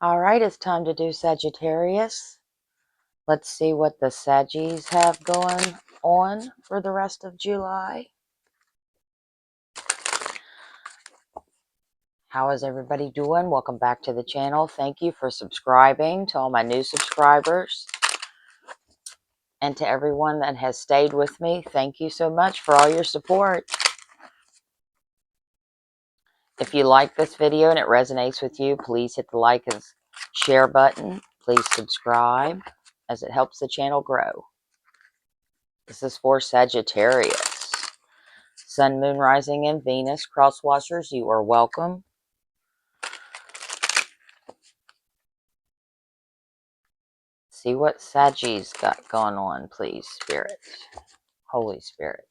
All right, it's time to do Sagittarius. Let's see what the Saggies have going on for the rest of July. How is everybody doing? Welcome back to the channel. Thank you for subscribing to all my new subscribers. And to everyone that has stayed with me, thank you so much for all your support. If you like this video and it resonates with you, please hit the like and share button. Please subscribe as it helps the channel grow. This is for Sagittarius. Sun, Moon, Rising, and Venus. Crosswatchers, you are welcome. See what Saggies got going on, please, Spirit. Holy Spirit.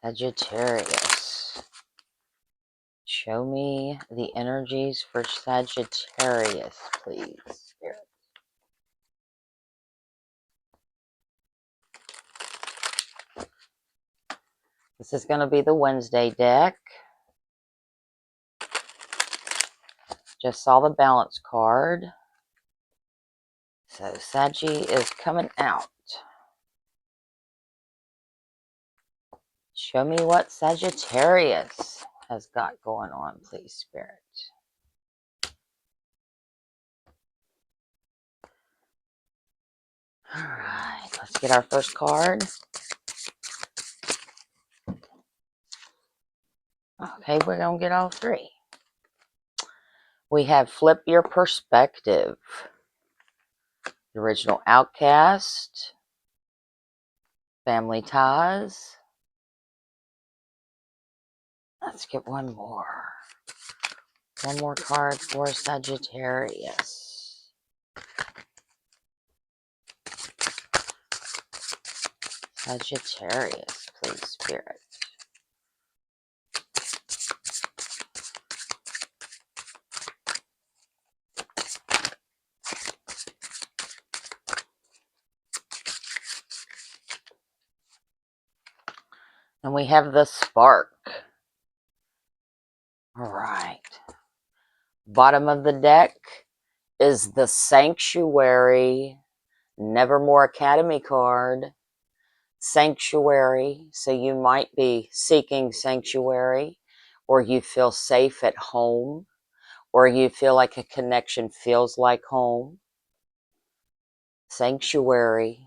Sagittarius. Show me the energies for Sagittarius, please, Spirit. This is going to be the Wednesday deck. Just saw the balance card. So Saggy is coming out. Show me what Sagittarius has got going on, please, Spirit. All right, let's get our first card. Okay, we're going to get all three. We have Flip Your Perspective. The Original Outcast. Family Ties. Let's get one more. One more card for Sagittarius. Sagittarius, please, Spirit. And we have the Spark. All right. Bottom of the deck is the Sanctuary Nevermore Academy card. Sanctuary, so you might be seeking sanctuary, or you feel safe at home, or you feel like a connection feels like home. Sanctuary.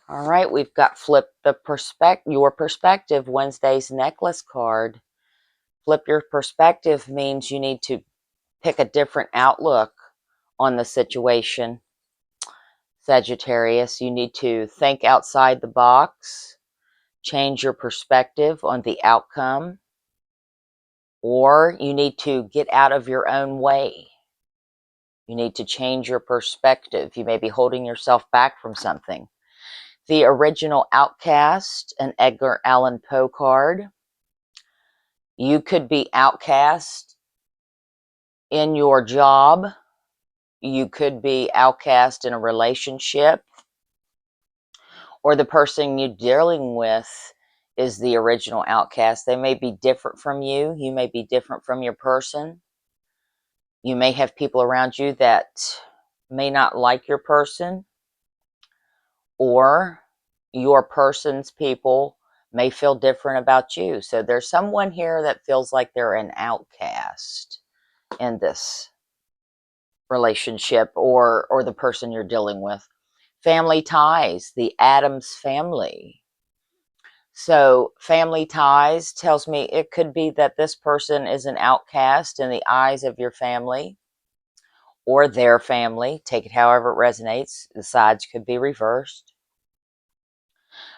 All right, we've got Flip Your Perspective, Wednesday's necklace card. Flip Your Perspective means you need to pick a different outlook on the situation. Sagittarius, you need to think outside the box, change your perspective on the outcome, or you need to get out of your own way. You need to change your perspective. You may be holding yourself back from something. The Original Outcast, an Edgar Allan Poe card. You could be outcast in your job. You could be outcast in a relationship. Or the person you're dealing with is the original outcast. They may be different from you. You may be different from your person. You may have people around you that may not like your person, or your person's people may feel different about you. So there's someone here that feels like they're an outcast in this relationship, or the person you're dealing with. Family ties, the Addams family. So family ties tells me it could be that this person is an outcast in the eyes of your family or their family. Take it however it resonates. The sides could be reversed.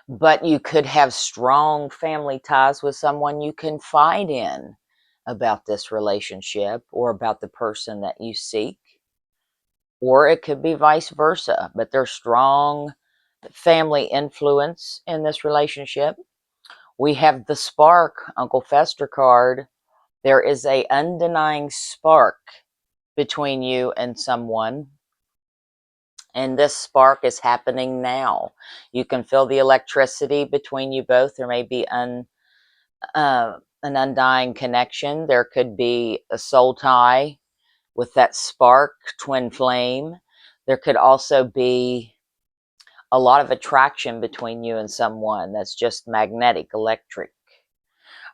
But you could have strong family ties with someone you confide in about this relationship or about the person that you seek. Or it could be vice versa, but there's strong family influence in this relationship. We have the Spark, Uncle Fester card. There is a undenying spark between you and someone. And this spark is happening now. You can feel the electricity between you both. There may be an undying connection. There could be a soul tie with that spark, twin flame. There could also be a lot of attraction between you and someone that's just magnetic, electric.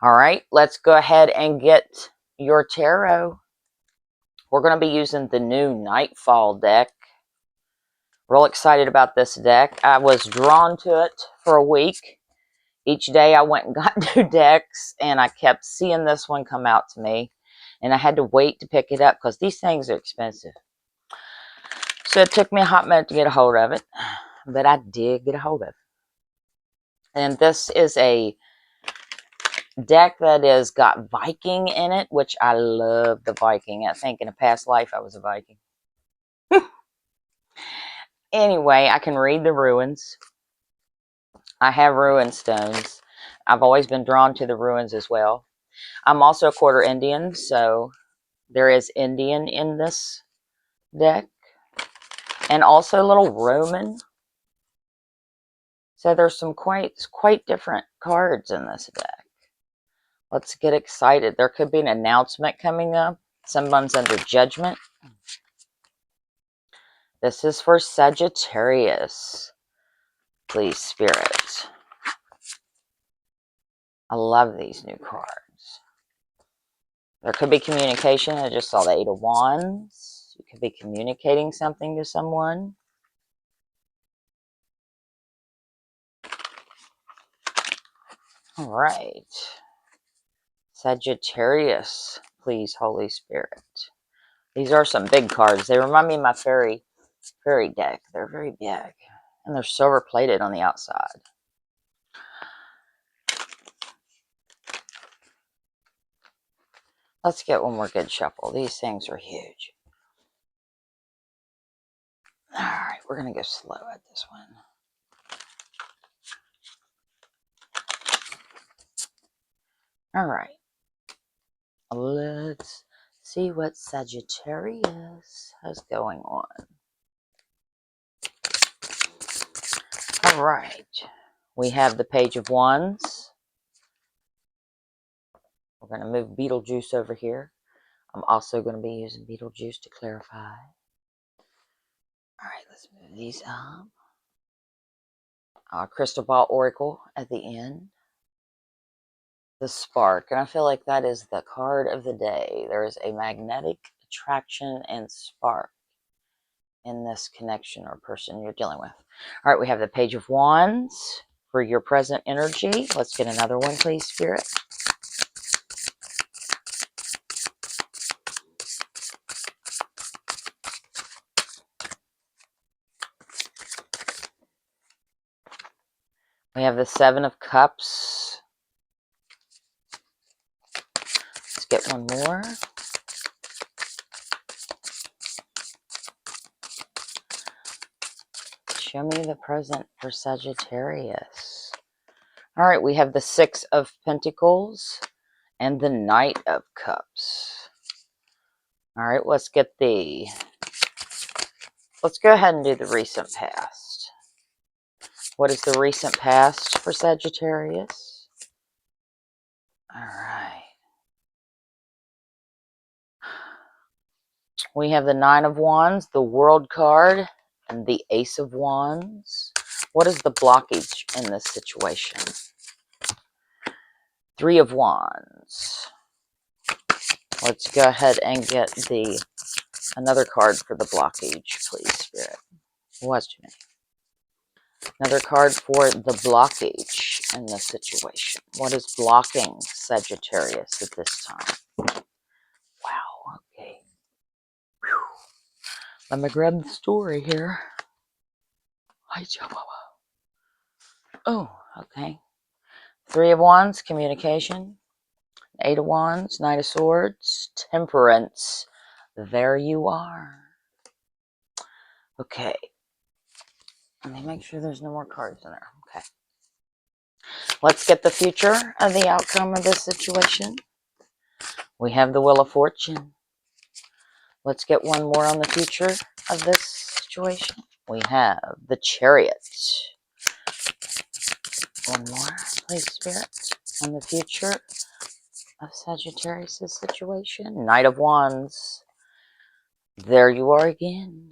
All right, let's go ahead and get your tarot. We're going to be using the new Nightfall deck. Real excited about this deck. I was drawn to it for a week. Each day I went and got new decks, and I kept seeing this one come out to me. And I had to wait to pick it up because these things are expensive. So it took me a hot minute to get a hold of it. But I did get a hold of it. And this is a deck that has got Viking in it, which I love the Viking. I think in a past life I was a Viking. Anyway, I can read the ruins. I have ruin stones. I've always been drawn to the ruins as well. I'm also a quarter Indian, so there is Indian in this deck. And also a little Roman. So there's some quite different cards in this deck. Let's get excited. There could be an announcement coming up. Someone's under judgment. This is for Sagittarius. Please, Spirit. I love these new cards. There could be communication. I just saw the Eight of Wands. You could be communicating something to someone. All right. Sagittarius, please, Holy Spirit. These are some big cards. They remind me of my fairy deck. They're very big. And they're silver plated on the outside. Let's get one more good shuffle. These things are huge. All right, we're going to go slow at this one. All right. Let's see what Sagittarius has going on. All right. We have the Page of Wands. We're going to move Beetlejuice over here. I'm also going to be using Beetlejuice to clarify. All right, let's move these up. Crystal Ball Oracle at the end. The Spark. And I feel like that is the card of the day. There is a magnetic attraction and spark in this connection or person you're dealing with. All right, we have the Page of Wands for your present energy. Let's get another one, please, Spirit. We have the Seven of Cups. Let's get one more. Show me the present for Sagittarius. All right, we have the Six of Pentacles and the Knight of Cups. All right, let's go ahead and do the recent past. What is the recent past for Sagittarius? All right. We have the Nine of Wands, the World card, and the Ace of Wands. What is the blockage in this situation? Three of Wands. Let's go ahead and get another card for the blockage, please, Spirit. What's too many? Another card for the blockage in this situation. What is blocking Sagittarius at this time? Wow, okay. Whew. Let me grab the story here. Hi, Chihuahua. Oh, okay. Three of Wands, communication. Eight of Wands, Knight of Swords, Temperance. There you are. Okay. Let me make sure there's no more cards in there. Okay. Let's get the future of the outcome of this situation. We have the Wheel of Fortune. Let's get one more on the future of this situation. we have the Chariot. One more, please, Spirit, on the future of Sagittarius' situation. Knight of Wands. There you are again.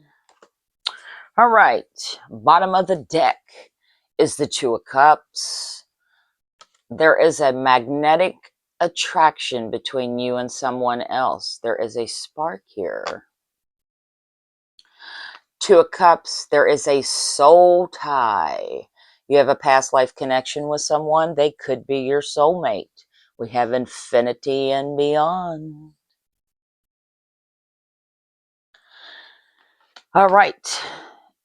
All right, bottom of the deck is the Two of Cups. There is a magnetic attraction between you and someone else. There is a spark here. Two of Cups, there is a soul tie. You have a past life connection with someone. They could be your soulmate. We have infinity and beyond. All right.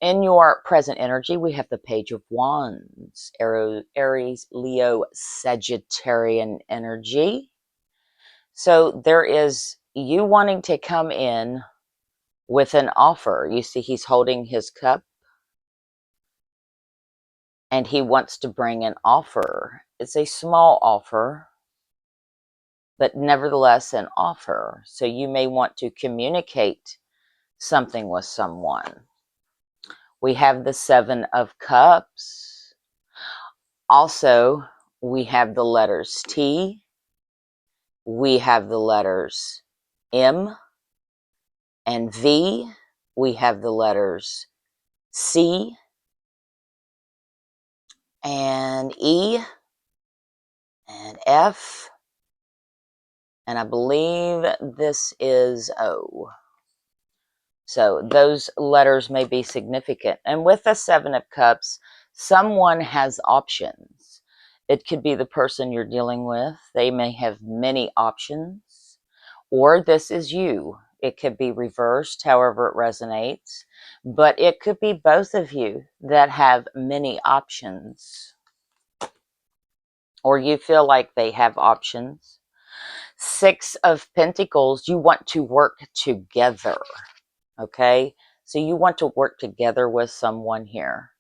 In your present energy, we have the Page of Wands, Aries, Leo, Sagittarian energy. So there is you wanting to come in with an offer. You see he's holding his cup and he wants to bring an offer. It's a small offer, but nevertheless an offer. So you may want to communicate something with someone. We have the Seven of Cups. Also, we have the letters T. We have the letters M and V. We have the letters C and E and F. And I believe this is O. So those letters may be significant. And with the Seven of Cups, someone has options. It could be the person you're dealing with. They may have many options. Or this is you. It could be reversed, however it resonates. But it could be both of you that have many options. Or you feel like they have options. Six of Pentacles, you want to work together. Okay, so you want to work together with someone here.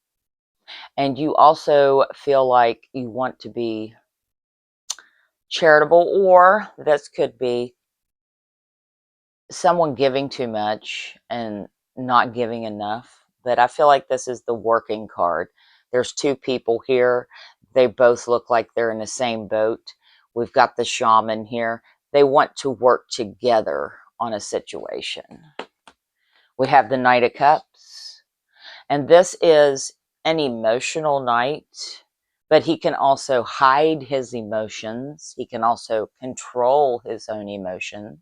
And you also feel like you want to be charitable, or this could be someone giving too much and not giving enough. But I feel like this is the working card. There's two people here. They both look like they're in the same boat. We've got the shaman here. They want to work together on a situation. We have the Knight of Cups. And this is an emotional knight, but he can also hide his emotions. He can also control his own emotions.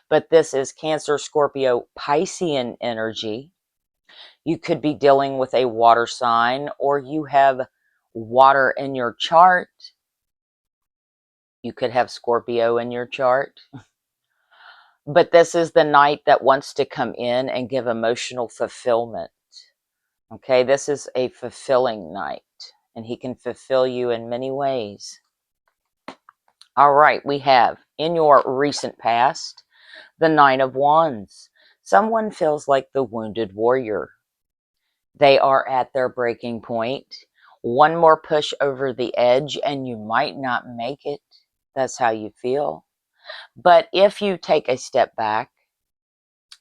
But this is Cancer, Scorpio, Piscean energy. You could be dealing with a water sign, or you have water in your chart. You could have Scorpio in your chart. But this is the knight that wants to come in and give emotional fulfillment. Okay, this is a fulfilling knight, and he can fulfill you in many ways. All right, we have, in your recent past, the Nine of Wands. Someone feels like the wounded warrior. They are at their breaking point. One more push over the edge, and you might not make it. That's how you feel. But if you take a step back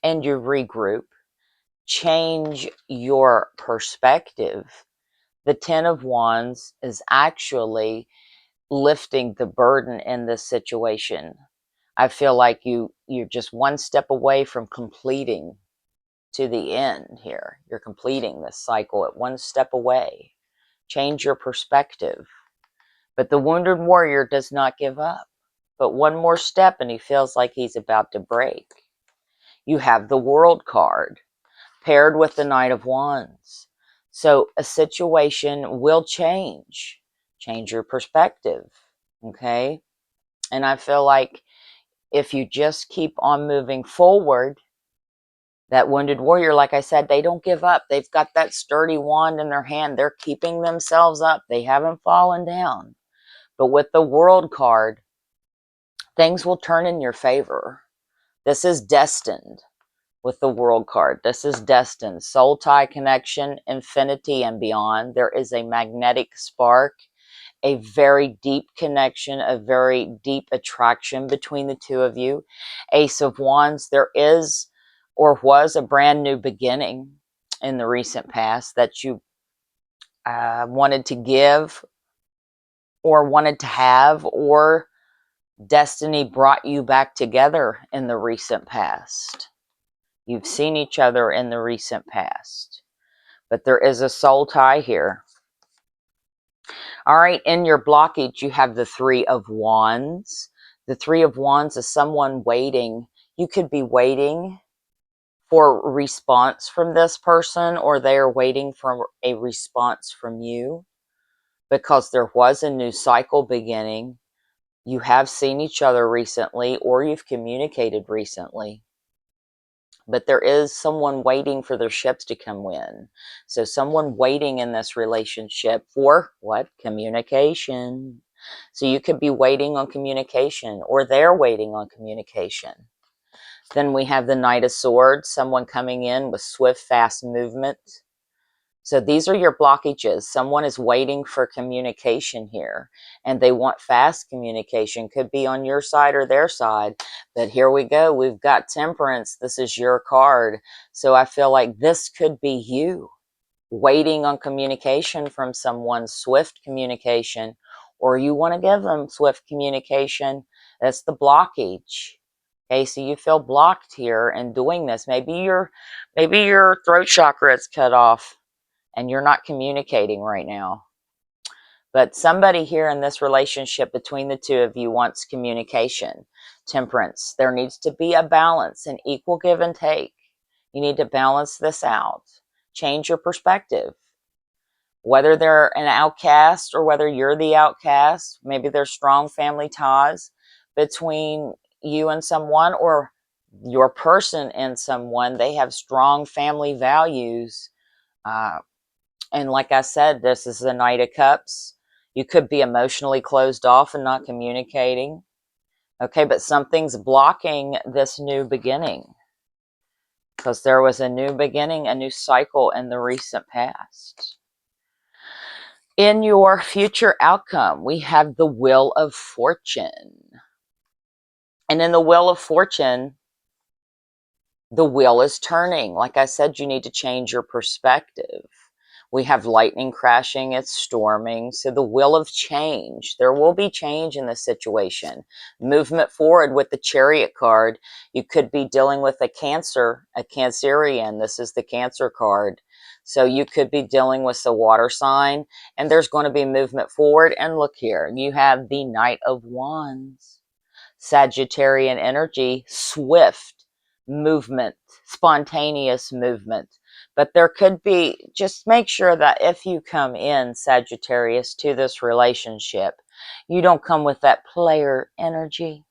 and you regroup, change your perspective, the Ten of Wands is actually lifting the burden in this situation. I feel like you're just one step away from completing to the end here. You're completing this cycle at one step away. Change your perspective. But the wounded warrior does not give up. But one more step and he feels like he's about to break. You have the World card paired with the Knight of Wands. So a situation will change. Change your perspective, okay? And I feel like if you just keep on moving forward, that wounded warrior, like I said, they don't give up. They've got that sturdy wand in their hand. They're keeping themselves up. They haven't fallen down. But with the World card, things will turn in your favor. This is destined. With the World card, this is destined. Soul tie connection, infinity and beyond. There is a magnetic spark, a very deep connection, a very deep attraction between the two of you. Ace of Wands, there is or was a brand new beginning. in the recent past that you wanted to give or wanted to have, or destiny brought you back together in the recent past. You've seen each other in the recent past, but there is a soul tie here. All right, in your blockage, you have the Three of Wands. The Three of Wands is someone waiting. You could be waiting for a response from this person, or they are waiting for a response from you, because there was a new cycle beginning. You have seen each other recently, or you've communicated recently. But there is someone waiting for their ships to come in. So someone waiting in this relationship for what? Communication. So you could be waiting on communication, or they're waiting on communication. Then we have the Knight of Swords, someone coming in with swift, fast movement. So these are your blockages. Someone is waiting for communication here, and they want fast communication. Could be on your side or their side. But here we go. We've got Temperance. This is your card. So I feel like this could be you waiting on communication from someone, swift communication, or you want to give them swift communication. That's the blockage. Okay, so you feel blocked here in doing this. Maybe your throat chakra is cut off and you're not communicating right now. But somebody here in this relationship between the two of you wants communication. Temperance. There needs to be a balance, an equal give and take. You need to balance this out. Change your perspective. Whether they're an outcast or whether you're the outcast, maybe there's strong family ties between you and someone, or your person and someone. They have strong family values. And like I said, this is the Knight of Cups. You could be emotionally closed off and not communicating. Okay, but something's blocking this new beginning, because there was a new beginning, a new cycle in the recent past. In your future outcome, we have the Wheel of Fortune. And in the Wheel of Fortune, the wheel is turning. Like I said, you need to change your perspective. We have lightning crashing, it's storming. So the wheel of change, there will be change in this situation. Movement forward with the Chariot card. You could be dealing with a Cancer, a Cancerian. This is the Cancer card. So you could be dealing with a water sign, and there's going to be movement forward. And look here, you have the Knight of Wands. Sagittarian energy, swift movement, spontaneous movement. But there could be, just make sure that if you come in, Sagittarius, to this relationship, you don't come with that player energy,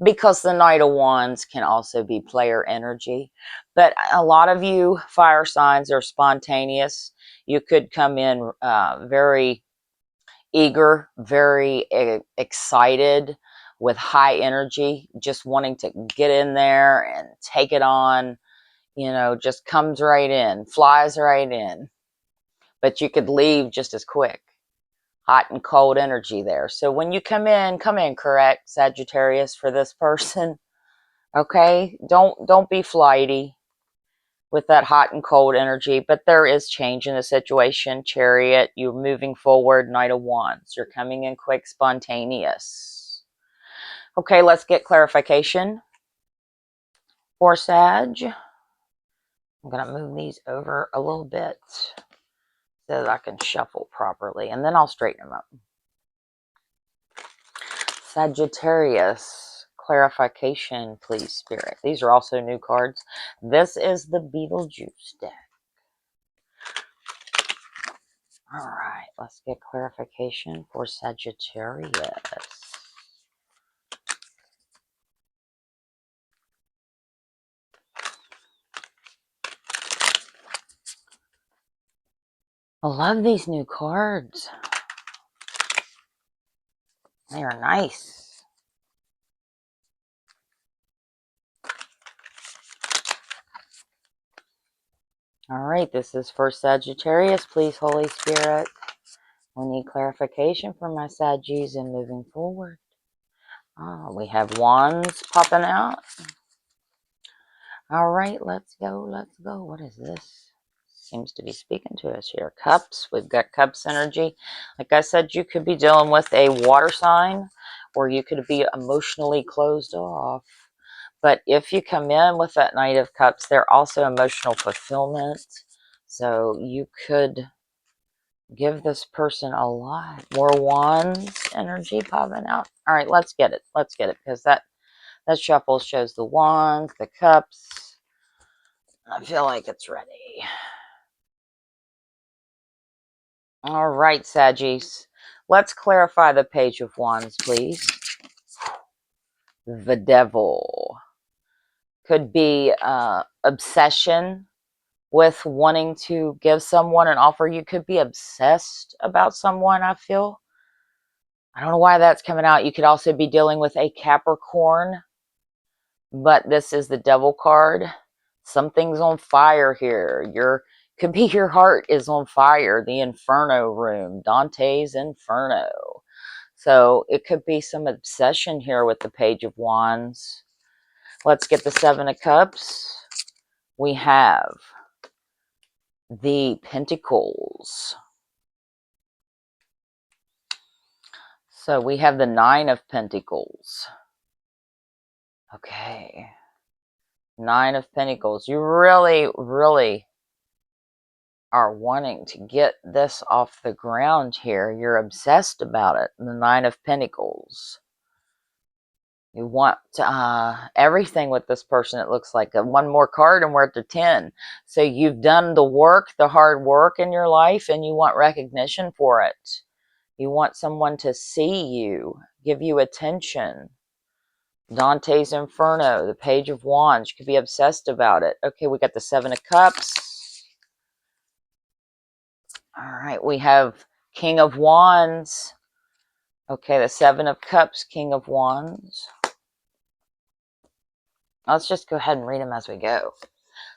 because the Knight of Wands can also be player energy. But a lot of you fire signs are spontaneous. You could come in very eager, very excited, with high energy, just wanting to get in there and take it on, just comes right in, flies right in. But you could leave just as quick. Hot and cold energy there. So when you come in correct, Sagittarius, for this person. Okay? Don't be flighty with that hot and cold energy, but there is change in the situation. Chariot, you're moving forward. Knight of Wands, you're coming in quick, spontaneous. Okay, let's get clarification for Sag. I'm going to move these over a little bit so that I can shuffle properly, and then I'll straighten them up. Sagittarius, clarification, please, Spirit. These are also new cards. This is the Beetlejuice deck. All right, let's get clarification for Sagittarius. I love these new cards. They are nice. All right, this is for Sagittarius. Please, Holy Spirit, we need clarification for my Saggies and moving forward. We have wands popping out. All right, let's go. Let's go. What is this? seems to be speaking to us here. Cups. We've got Cups energy. Like I said, you could be dealing with a water sign, or you could be emotionally closed off. But if you come in with that Knight of Cups, they're also emotional fulfillment. So you could give this person a lot. More Wands energy popping out. All right, let's get it. Let's get it, because that shuffle shows the Wands, the Cups. I feel like it's ready. All right, Saggies. Let's clarify the Page of Wands, please. The Devil. Could be obsession with wanting to give someone an offer. You could be obsessed about someone, I feel. I don't know why that's coming out. You could also be dealing with a Capricorn, but this is the Devil card. Something's on fire here. Could be your heart is on fire. The Inferno room, Dante's Inferno. So it could be some obsession here with the Page of Wands. Let's get the Seven of Cups. We have the Pentacles. So we have the Nine of Pentacles. Okay. Nine of Pentacles. You really, really are wanting to get this off the ground here. You're obsessed about it. The Nine of Pentacles. You want everything with this person. It looks like one more card and we're at the 10. So you've done the work, the hard work in your life, and you want recognition for it. You want someone to see you, give you attention. Dante's Inferno, the Page of Wands. You could be obsessed about it. Okay, we got the Seven of Cups. All right, we have King of Wands. Okay, the Seven of Cups, King of Wands. Let's just go ahead and read them as we go.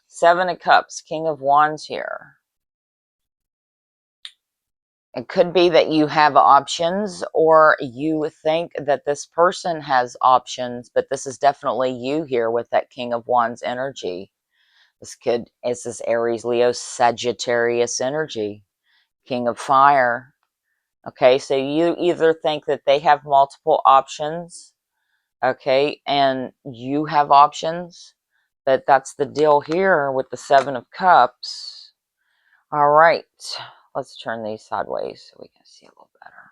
Seven of Cups, King of Wands here. It could be that you have options, or you think that this person has options, but this is definitely you here with that King of Wands energy. This is Aries, Leo, Sagittarius energy. King of Fire. Okay, so you either think that they have multiple options, okay, and you have options, but that's the deal here with the Seven of Cups. All right, let's turn these sideways so we can see a little better.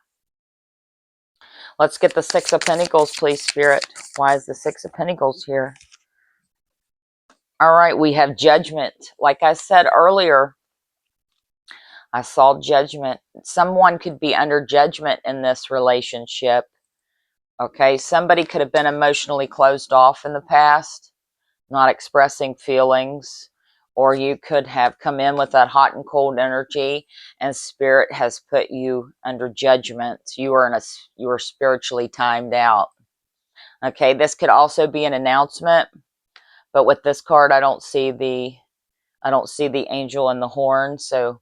Let's get the Six of Pentacles, please, Spirit. Why is the Six of Pentacles here? All right, we have Judgment. Like I said earlier, I saw judgment. Someone could be under judgment in this relationship. Okay, somebody could have been emotionally closed off in the past, not expressing feelings, or you could have come in with that hot and cold energy, and Spirit has put you under judgment. You are spiritually timed out. Okay, this could also be an announcement, but with this card, I don't see the angel and the horn, so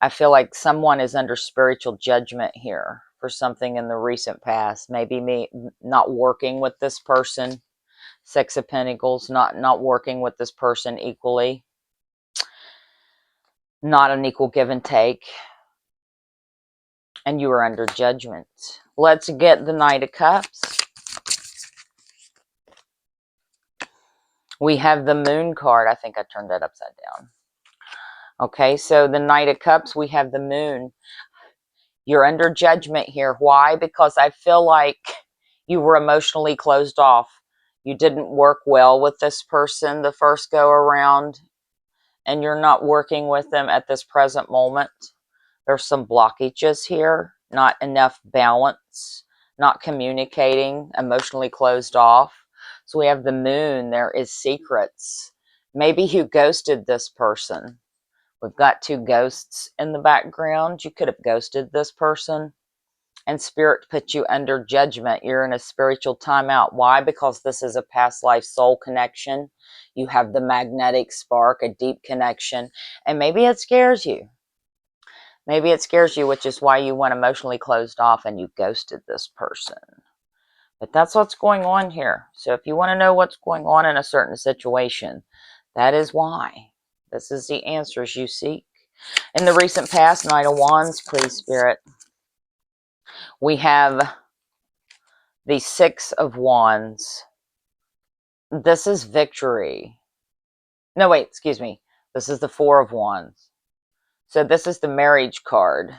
I feel like someone is under spiritual judgment here for something in the recent past. Maybe me not working with this person. Six of Pentacles, not working with this person equally. Not an equal give and take. And you are under judgment. Let's get the Knight of Cups. We have the Moon card. I think I turned that upside down. Okay, so the Knight of Cups, we have the Moon. You're under judgment here. Why? Because I feel like you were emotionally closed off. You didn't work well with this person the first go around, and you're not working with them at this present moment. There's some blockages here, not enough balance, not communicating, emotionally closed off. So we have the Moon. There is secrets. Maybe you ghosted this person. We've got two ghosts in the background. You could have ghosted this person, and Spirit put you under judgment. You're in a spiritual timeout. Why? Because this is a past life soul connection. You have the magnetic spark, a deep connection, and maybe it scares you. Maybe it scares you, which is why you went emotionally closed off and you ghosted this person. But that's what's going on here. So if you want to know what's going on in a certain situation, that is why. This is the answers you seek. In the recent past, Knight of Wands, please, Spirit. We have the Six of Wands. This is victory. No, wait, excuse me. This is the Four of Wands. So this is the marriage card.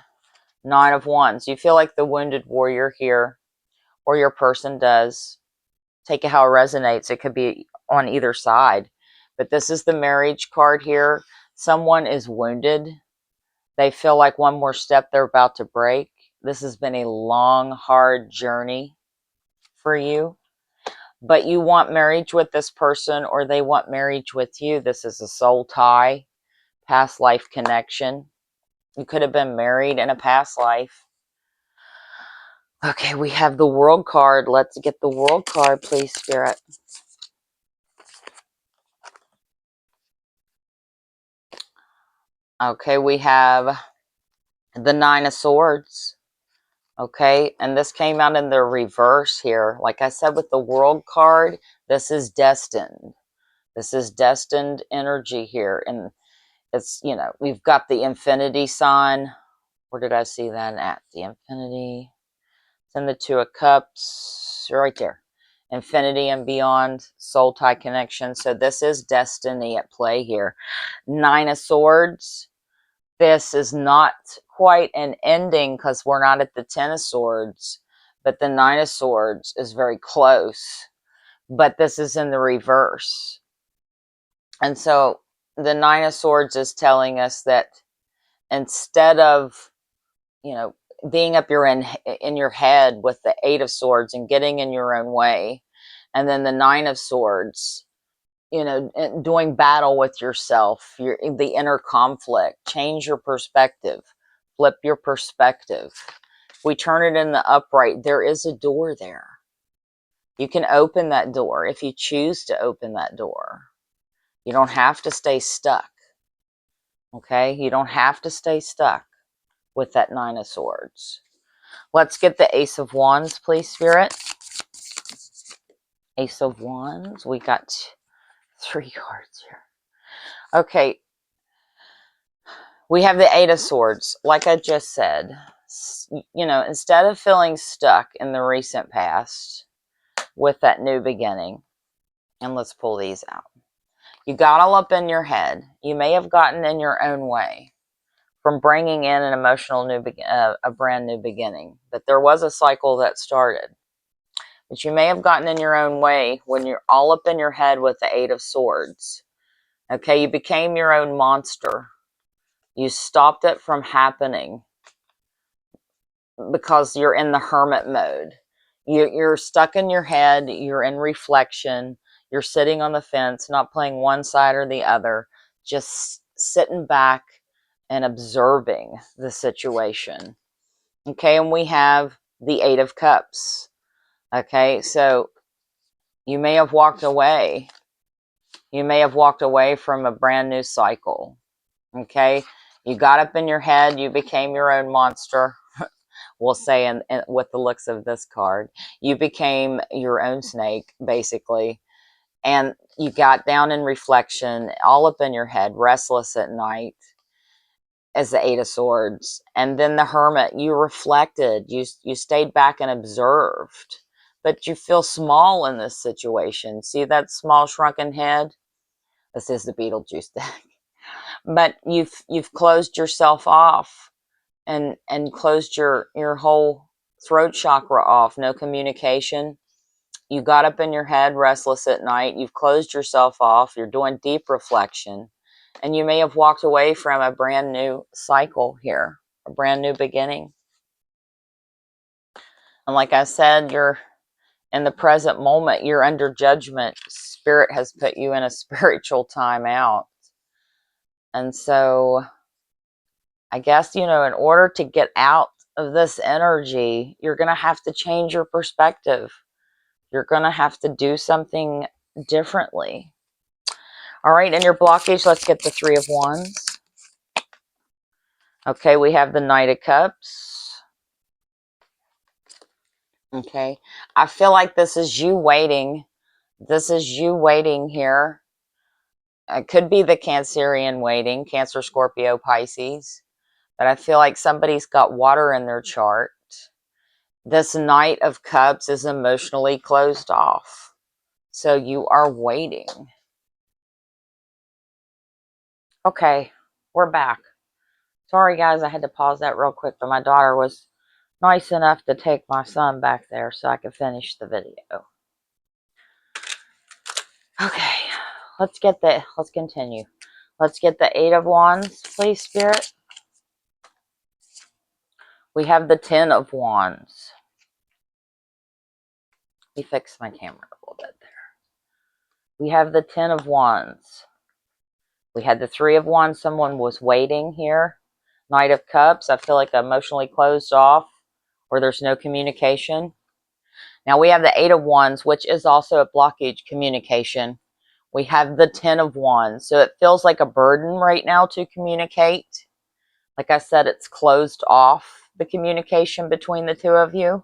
Nine of Wands. You feel like the wounded warrior here, or your person does. Take it how it resonates. It could be on either side. But this is the marriage card here. Someone is wounded. They feel like one more step they're about to break. This has been a long, hard journey for you. But you want marriage with this person, or they want marriage with you. This is a soul tie, past life connection. You could have been married in a past life. Okay, we have the World card. Let's get the World card, please, Spirit. Okay, we have the Nine of Swords. Okay, and this came out in the reverse here. Like I said with the World card, this is destined. This is destined energy here. And it's, you know, we've got the infinity sign. Where did I see that at? The infinity. It's in the Two of Cups. Right there. Infinity and beyond. Soul tie connection. So this is destiny at play here. Nine of Swords. This is not quite an ending because we're not at the Ten of Swords. But the Nine of Swords is very close. But this is in the reverse. And so the Nine of Swords is telling us that instead of, you know, being up in your head with the Eight of Swords and getting in your own way, and then the Nine of Swords, you know, doing battle with yourself, the inner conflict, change your perspective, flip your perspective. If we turn it in the upright, there is a door there. You can open that door if you choose to open that door. You don't have to stay stuck. Okay? You don't have to stay stuck with that Nine of Swords. Let's get the Ace of Wands, please, Spirit. Ace of Wands. We got 3 cards here. Okay. We have the Eight of Swords. Like I just said, you know, instead of feeling stuck in the recent past with that new beginning, and let's pull these out. You got all up in your head. You may have gotten in your own way from bringing in an emotional a brand new beginning. But there was a cycle that started. But you may have gotten in your own way when you're all up in your head with the Eight of Swords. Okay, you became your own monster. You stopped it from happening because you're in the hermit mode. You're stuck in your head. You're in reflection. You're sitting on the fence, not playing one side or the other, just sitting back and observing the situation. Okay, and we have the Eight of Cups. Okay, so you may have walked away. You may have walked away from a brand new cycle. Okay, you got up in your head. You became your own monster. We'll say with the looks of this card. You became your own snake, basically. And you got down in reflection, all up in your head, restless at night, as the Eight of Swords. And then the Hermit, you reflected, you stayed back and observed, but you feel small in this situation. See that small shrunken head? This is the Beetlejuice deck. But you've closed yourself off and closed your whole throat chakra off. No communication. You got up in your head, restless at night. You've closed yourself off. You're doing deep reflection. And you may have walked away from a brand new cycle here, a brand new beginning. And like I said, you're in the present moment. You're under judgment. Spirit has put you in a spiritual timeout. And so I guess, you know, in order to get out of this energy, you're going to have to change your perspective. You're going to have to do something differently. All right, in your blockage, let's get the Three of Wands. Okay, we have the Knight of Cups. Okay, I feel like this is you waiting. This is you waiting here It could be the Cancerian waiting, Cancer, Scorpio, Pisces. But I feel like somebody's got water in their chart. This Knight of Cups is emotionally closed off. So you are waiting. Okay, we're back. Sorry guys, I had to pause that real quick, but my daughter was nice enough to take my son back there so I could finish the video. Okay, let's continue. Let's get the Eight of Wands, please, Spirit. We have the Ten of Wands. Let me fix my camera a little bit there. We have the Ten of Wands. We had the Three of Wands. Someone was waiting here. Knight of Cups. I feel like emotionally closed off, or there's no communication. Now we have the Eight of Wands, which is also a blockage communication. We have the Ten of Wands. So it feels like a burden right now to communicate. Like I said, it's closed off, the communication between the two of you.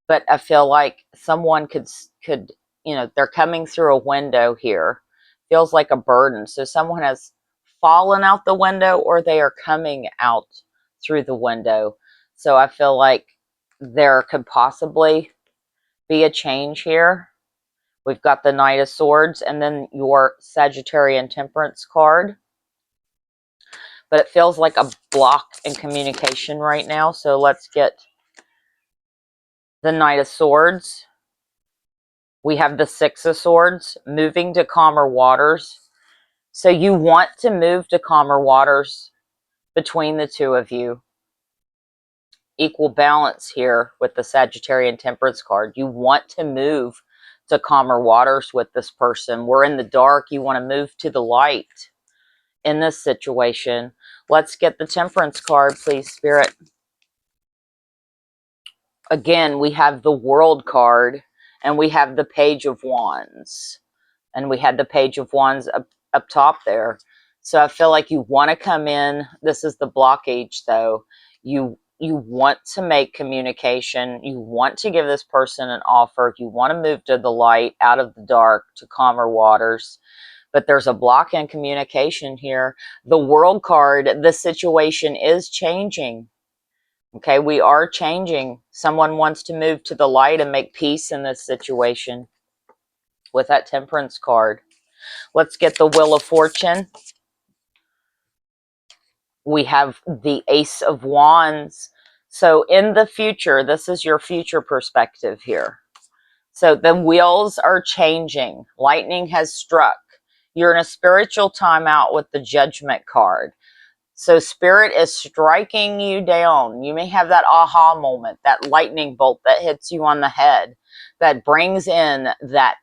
But I feel like someone could, they're coming through a window here. Feels like a burden. So someone has fallen out the window, or they are coming out through the window. So I feel like there could possibly be a change here. We've got the Knight of Swords and then your Sagittarian Temperance card. But it feels like a block in communication right now. So let's get the Knight of Swords. We have the Six of Swords, moving to calmer waters. So you want to move to calmer waters between the two of you. Equal balance here with the Sagittarian Temperance card. You want to move to calmer waters with this person. We're in the dark. You want to move to the light in this situation. Let's get the Temperance card, please, Spirit. Again, we have the World card and we have the Page of Wands. And we had the Page of Wands up top there. So I feel like you want to come in. This is the blockage, though. You want to make communication. You want to give this person an offer. You want to move to the light, out of the dark, to calmer waters. But there's a block in communication here. The World card, the situation is changing. Okay, we are changing. Someone wants to move to the light and make peace in this situation with that Temperance card. Let's get the Wheel of Fortune. We have the Ace of Wands. So in the future, this is your future perspective here. So the wheels are changing. Lightning has struck. You're in a spiritual timeout with the Judgment card. So Spirit is striking you down. You may have that aha moment, that lightning bolt that hits you on the head, that brings in that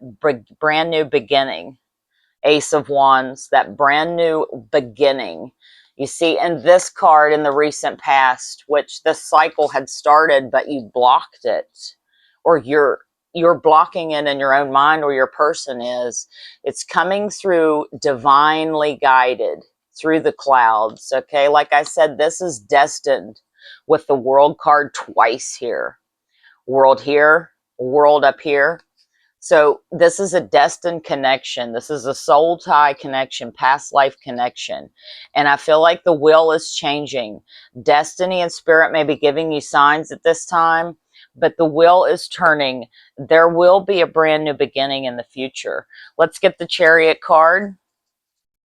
brand new beginning. Ace of Wands, that brand new beginning. You see in this card in the recent past, which this cycle had started, but you blocked it, or you're blocking it in your own mind, or your person is. It's coming through divinely guided through the clouds. Okay, like I said, this is destined with the World card twice here. World here, world up here. So this is a destined connection. This is a soul tie connection, past life connection. And I feel like the wheel is changing. Destiny and Spirit may be giving you signs at this time, but the wheel is turning. There will be a brand new beginning in the future. Let's get the Chariot card.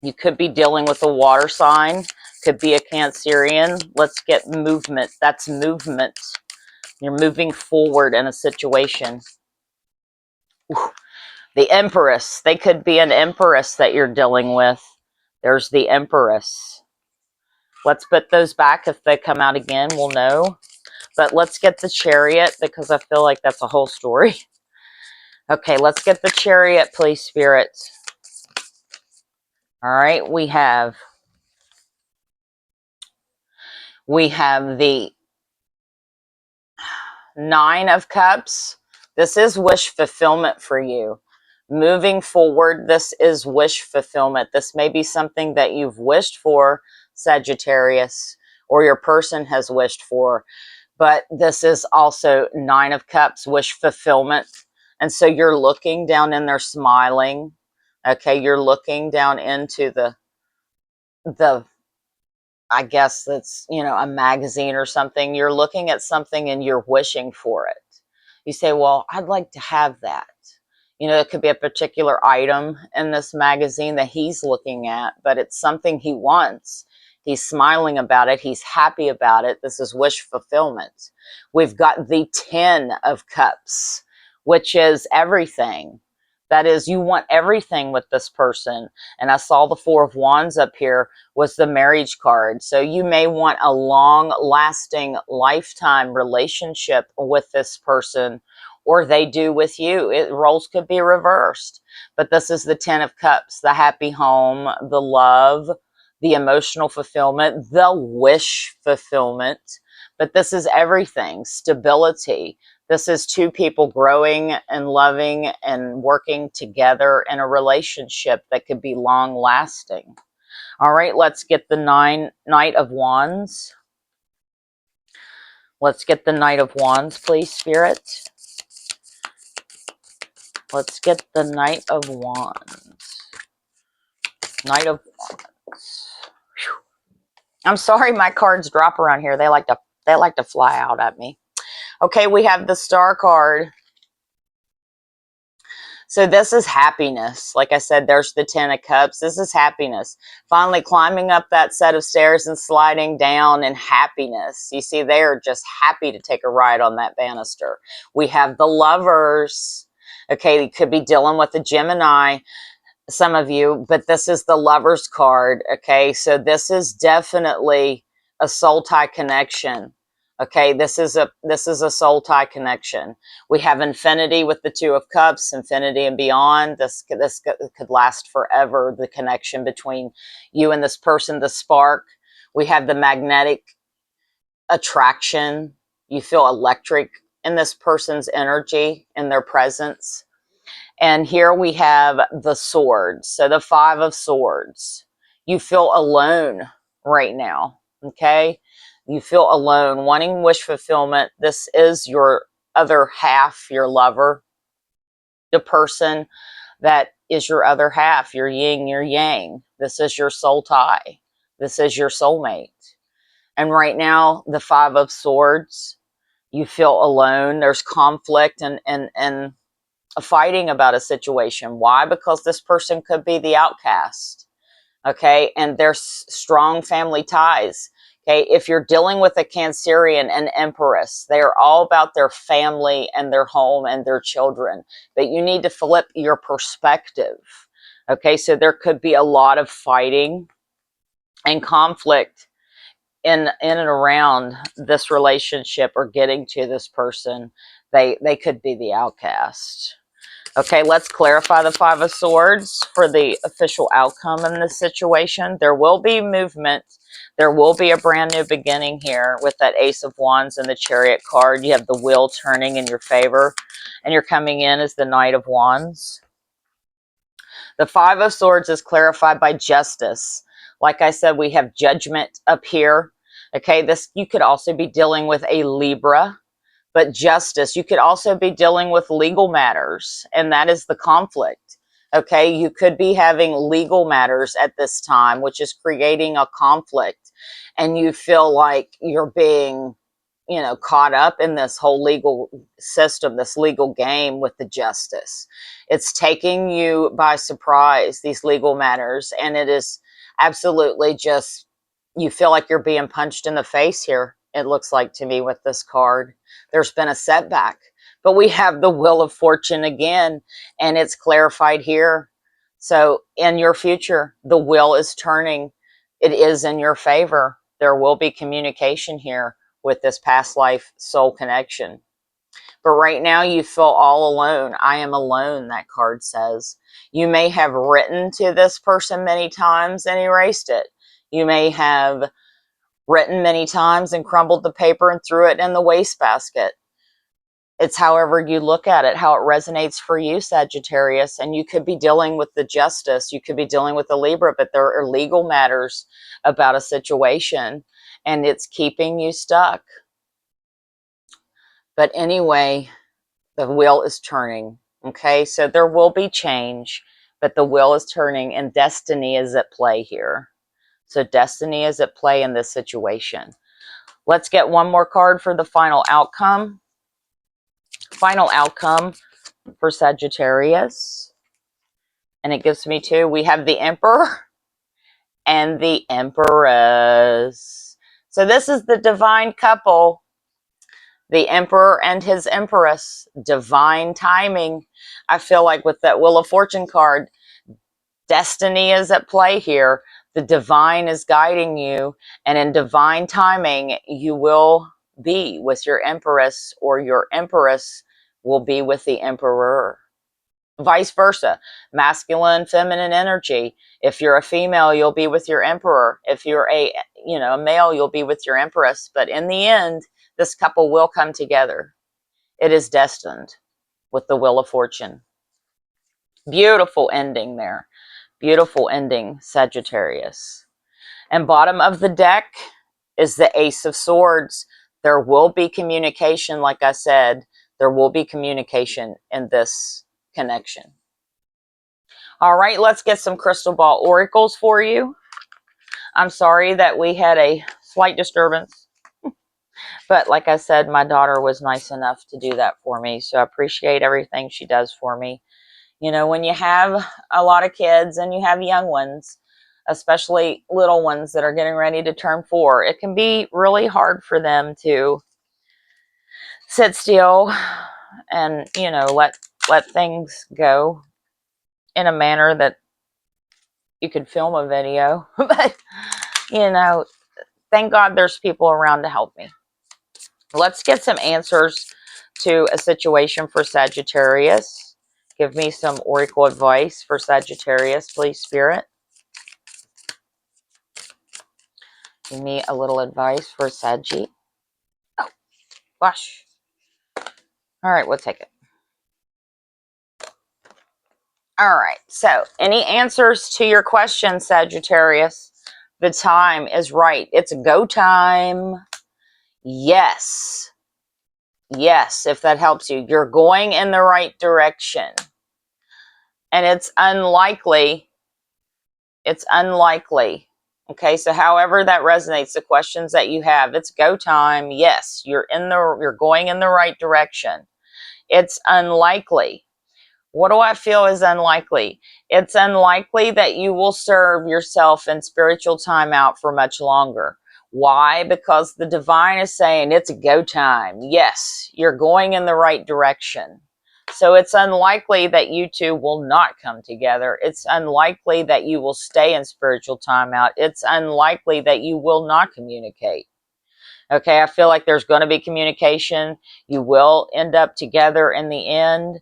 You could be dealing with a water sign, could be a Cancerian. Let's get movement. That's movement. You're moving forward in a situation. Ooh. The Empress. They could be an Empress that you're dealing with. There's the Empress. Let's put those back. If they come out again, we'll know. But let's get the Chariot, because I feel like that's a whole story. Okay, let's get the Chariot, please, Spirit. All right, we have the Nine of Cups. This is wish fulfillment for you. Moving forward, this is wish fulfillment. This may be something that you've wished for, Sagittarius, or your person has wished for. But this is also Nine of Cups, wish fulfillment. And so you're looking down and they're smiling. Okay, you're looking down into the I guess that's, a magazine or something. You're looking at something and you're wishing for it. You say, well, I'd like to have that. It could be a particular item in this magazine that he's looking at, but it's something he wants. He's smiling about it. He's happy about it. This is wish fulfillment. We've got the 10 of Cups, which is everything. That is, you want everything with this person. And I saw the 4 of Wands up here was the marriage card. So you may want a long lasting lifetime relationship with this person, or they do with you. Roles could be reversed. But this is the 10 of Cups, the happy home, the love, the emotional fulfillment, the wish fulfillment. But this is everything, stability. This is 2 people growing and loving and working together in a relationship that could be long lasting. All right, let's get the Knight of Wands. Let's get the Knight of Wands, please, Spirit. Let's get the Knight of Wands. Knight of Wands. Whew. I'm sorry my cards drop around here. They like to fly out at me. Okay, we have the Star card. So this is happiness. Like I said, there's the 10 of Cups. This is happiness. Finally climbing up that set of stairs and sliding down in happiness. You see, they are just happy to take a ride on that banister. We have the Lovers. Okay, you could be dealing with a Gemini, some of you, but this is the Lovers card. Okay, so this is definitely a soul tie connection. Okay, this is a soul tie connection. We have infinity with the 2 of Cups, infinity and beyond. This could last forever, the connection between you and this person, the spark. We have the magnetic attraction. You feel electric in this person's energy, in their presence. And here we have the Swords. So the 5 of Swords. You feel alone right now, okay? You feel alone, wanting wish fulfillment. This is your other half, your lover, the person that is your other half, your yin, your yang. This is your soul tie. This is your soulmate. And right now, the 5 of Swords, you feel alone. There's conflict and fighting about a situation. Why? Because this person could be the outcast. Okay, and there's strong family ties. Okay, if you're dealing with a Cancerian and Empress, they are all about their family and their home and their children. But you need to flip your perspective. Okay, so there could be a lot of fighting and conflict in and around this relationship or getting to this person. They could be the outcast. Okay, let's clarify the 5 of Swords for the official outcome in this situation. There will be movement. There will be a brand new beginning here with that Ace of Wands and the Chariot card. You have the wheel turning in your favor, and you're coming in as the Knight of Wands. The 5 of Swords is clarified by justice. Like I said, we have judgment up here. Okay, this you could also be dealing with a Libra. But justice, you could also be dealing with legal matters, and that is the conflict. Okay, you could be having legal matters at this time, which is creating a conflict, and you feel like you're being, caught up in this whole legal system, this legal game with the justice. It's taking you by surprise, these legal matters, and it is absolutely just, you feel like you're being punched in the face here, it looks like to me with this card. There's been a setback, but we have the Wheel of Fortune again, and it's clarified here. So in your future, the wheel is turning. It is in your favor. There will be communication here with this past life soul connection. But right now you feel all alone. I am alone, that card says. You may have written to this person many times and erased it. You may have written many times and crumbled the paper and threw it in the wastebasket. It's however you look at it, how it resonates for you, Sagittarius. And you could be dealing with the justice. You could be dealing with the Libra, but there are legal matters about a situation, and it's keeping you stuck. But anyway, the wheel is turning. Okay, so there will be change. but the wheel is turning and destiny is at play here. So destiny is at play in this situation. Let's get one more card for the final outcome. Final outcome for Sagittarius. And it gives me two. We have the Emperor and the Empress. So this is the divine couple. The Emperor and his Empress. Divine timing. I feel like with that Wheel of Fortune card, destiny is at play here. The divine is guiding you. And in divine timing, you will be with your Empress, or your Empress will be with the Emperor. Vice versa, masculine, feminine energy. If you're a female, you'll be with your Emperor. If you're a male, you'll be with your Empress. But in the end, this couple will come together. It is destined with the Wheel of Fortune. Beautiful ending there. Beautiful ending, Sagittarius. And bottom of the deck is the Ace of Swords. There will be communication, like I said. There will be communication in this connection. All right, let's get some crystal ball oracles for you. I'm sorry that we had a slight disturbance, but like I said, my daughter was nice enough to do that for me, so I appreciate everything she does for me. You know, when you have a lot of kids and you have young ones, especially little ones that are getting ready to turn 4, it can be really hard for them to sit still and, let things go in a manner that you could film a video. But, thank God there's people around to help me. Let's get some answers to a situation for Sagittarius. Give me some oracle advice for Sagittarius, please, Spirit. Give me a little advice for Saggy. Oh, gosh. All right, we'll take it. All right, so any answers to your question, Sagittarius? The time is right. It's go time. Yes. Yes, if that helps you. You're going in the right direction. And it's unlikely. It's unlikely. Okay, so however that resonates, the questions that you have, it's go time. Yes, you're going in the right direction. It's unlikely. What do I feel is unlikely? It's unlikely that you will serve yourself in spiritual timeout for much longer. Why? Because the divine is saying it's go time. Yes, you're going in the right direction. So it's unlikely that you two will not come together. It's unlikely that you will stay in spiritual timeout. It's unlikely that you will not communicate. Okay, I feel like there's going to be communication. You will end up together in the end,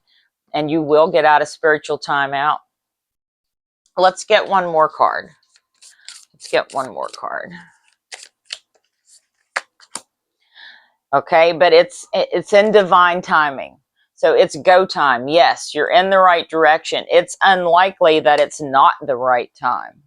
and you will get out of spiritual timeout. Let's get one more card. Let's get one more card. Okay, but it's in divine timing. So it's go time. Yes, you're in the right direction. It's unlikely that it's not the right time.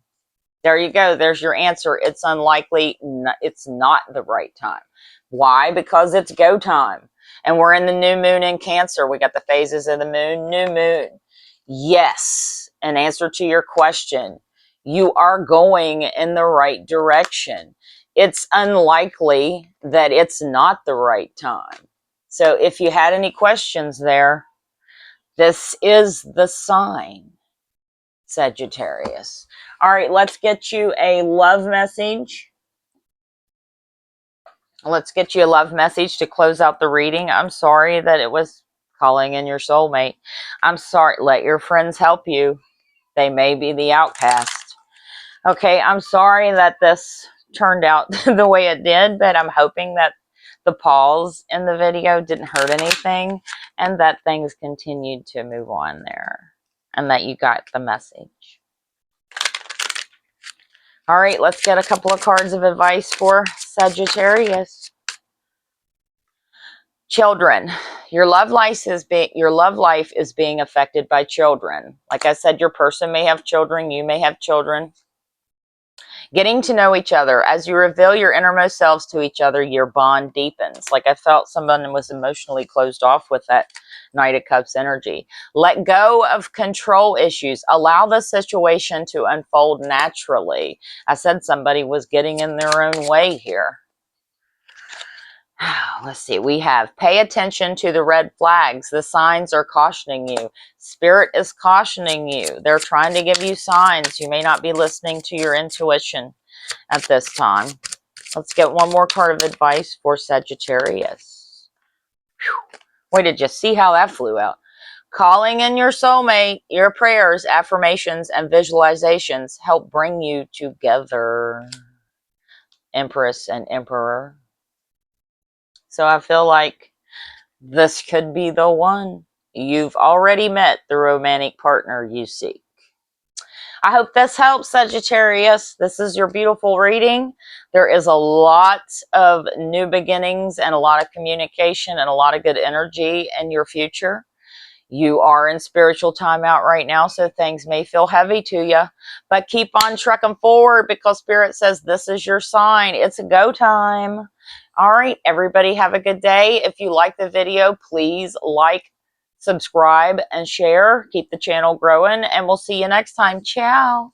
There you go. There's your answer. It's unlikely it's not the right time. Why? Because it's go time. And we're in the new moon in Cancer. We got the phases of the moon, new moon. Yes, an answer to your question. You are going in the right direction. It's unlikely that it's not the right time. So if you had any questions there, this is the sign, Sagittarius. All right, let's get you a love message. Let's get you a love message to close out the reading. I'm sorry that it was calling in your soulmate. I'm sorry. Let your friends help you. They may be the outcast. Okay, I'm sorry that this turned out the way it did, but I'm hoping that the pause in the video didn't hurt anything and that things continued to move on there and that you got the message. All right, let's get a couple of cards of advice for Sagittarius. Children, your love life is being affected by children. Like I said, your person may have children, you may have children. Getting to know each other. As you reveal your innermost selves to each other, your bond deepens. Like I felt someone was emotionally closed off with that Knight of Cups energy. Let go of control issues. Allow the situation to unfold naturally. I said somebody was getting in their own way here. Let's see, we have pay attention to the red flags. The signs are cautioning you. Spirit is cautioning you. They're trying to give you signs. You may not be listening to your intuition at this time. Let's get one more card of advice for Sagittarius. Whew. Wait, did you see how that flew out? Calling in your soulmate, your prayers, affirmations, and visualizations help bring you together. Empress and Emperor. So I feel like this could be the one. You've already met the romantic partner you seek. I hope this helps, Sagittarius. This is your beautiful reading. There is a lot of new beginnings and a lot of communication and a lot of good energy in your future. You are in spiritual timeout right now, so things may feel heavy to you. But keep on trucking forward because Spirit says this is your sign. It's a go time. All right, everybody have a good day. If you like the video, please like, subscribe, and share. Keep the channel growing, and we'll see you next time. Ciao.